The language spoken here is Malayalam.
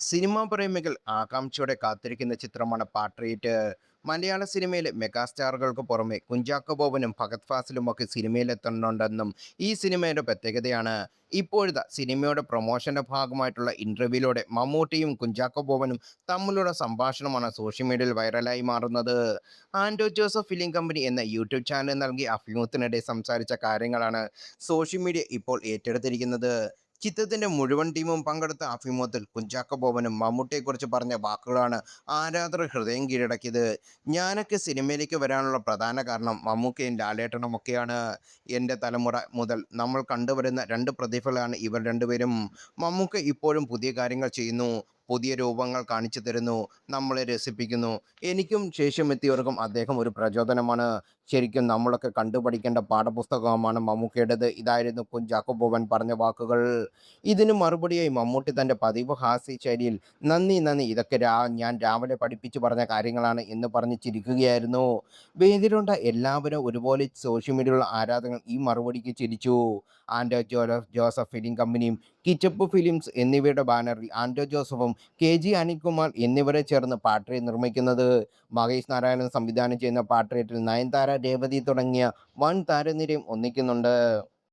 സിനിമാ പ്രേമികൾ ആകാംക്ഷയോടെ കാത്തിരിക്കുന്ന ചിത്രമാണ് പാട്രിയറ്റ്. മലയാള സിനിമയിലെ മെഗാസ്റ്റാറുകൾക്ക് പുറമെ കുഞ്ചാക്കോ ബോബനും ഫഹദ് ഫാസിലും ഒക്കെ സിനിമയിലെത്തുന്നുണ്ടെന്നും ഈ സിനിമയുടെ പ്രത്യേകതയാണ്. ഇപ്പോഴത്തെ സിനിമയുടെ പ്രൊമോഷന്റെ ഭാഗമായിട്ടുള്ള ഇന്റർവ്യൂയിലൂടെ മമ്മൂട്ടിയും കുഞ്ചാക്കോ ബോബനും തമ്മിലുള്ള സംഭാഷണമാണ് സോഷ്യൽ മീഡിയയിൽ വൈറലായി മാറുന്നത്. ആൻഡോ ജോസഫ് ഫിലിം കമ്പനി എന്ന യൂട്യൂബ് ചാനൽ നൽകിയ അഭിമുഖത്തിനിടെ സംസാരിച്ച കാര്യങ്ങളാണ് സോഷ്യൽ മീഡിയ ഇപ്പോൾ ഏറ്റെടുത്തിരിക്കുന്നത്. ചിത്രത്തിന്റെ മുഴുവൻ ടീമും പങ്കെടുത്ത അഭിമുഖത്തിൽ കുഞ്ചാക്കോ ബോബനും മമ്മൂട്ടിയെക്കുറിച്ച് പറഞ്ഞ വാക്കുകളാണ് ആരാധകർ ഹൃദയം കീഴടക്കിയത്. ഞാനൊക്കെ സിനിമയിലേക്ക് വരാനുള്ള പ്രധാന കാരണം മമ്മൂക്കയും ലാലേട്ടനും ഒക്കെയാണ്. എൻ്റെ തലമുറ മുതൽ നമ്മൾ കണ്ടുവരുന്ന രണ്ട് പ്രതിഭകളാണ് ഇവർ രണ്ടുപേരും. മമ്മൂക്ക ഇപ്പോഴും പുതിയ കാര്യങ്ങൾ ചെയ്യുന്നു, പുതിയ രൂപങ്ങൾ കാണിച്ചു തരുന്നു, നമ്മളെ രസിപ്പിക്കുന്നു. എനിക്കും ശേഷമെത്തിയവർക്കും അദ്ദേഹം ഒരു പ്രചോദനമാണ്. ശരിക്കും നമ്മളൊക്കെ കണ്ടുപഠിക്കേണ്ട പാഠപുസ്തകമാണ് മമ്മൂക്കയുടേത്. ഇതായിരുന്നു കുഞ്ചാക്കോ ബോബൻ പറഞ്ഞ വാക്കുകൾ. ഇതിന് മറുപടിയായി മമ്മൂട്ടി തൻ്റെ പതിവ് ഹാസ്യ ശൈലിയിൽ നന്ദി നന്ദി, ഇതൊക്കെ ഞാൻ രാവിലെ പഠിപ്പിച്ചു പറഞ്ഞ കാര്യങ്ങളാണ് എന്ന് പറഞ്ഞ് ചിരിക്കുകയായിരുന്നു. വേദിയിലുണ്ട എല്ലാവരും ഒരുപോലെ സോഷ്യൽ മീഡിയയിലുള്ള ആരാധകർ ഈ മറുപടിക്ക് ചിരിച്ചു. ആൻഡോ ജോസഫ് ഫിലിം കമ്പനിയും കിച്ചപ്പ് ഫിലിംസ് എന്നിവയുടെ ബാനറിൽ ആൻഡോ ജോസഫും കെ അനിൽകുമാർ എന്നിവരെ ചേർന്ന് പാട്രിയറ്റ് നിർമ്മിക്കുന്നത്. മഹേഷ് നാരായണൻ സംവിധാനം ചെയ്യുന്ന പാട്രിയറ്റിൽ നയൻതാര, രേവതി തുടങ്ങിയ വൻ താരനിരയും ഒന്നിക്കുന്നുണ്ട്.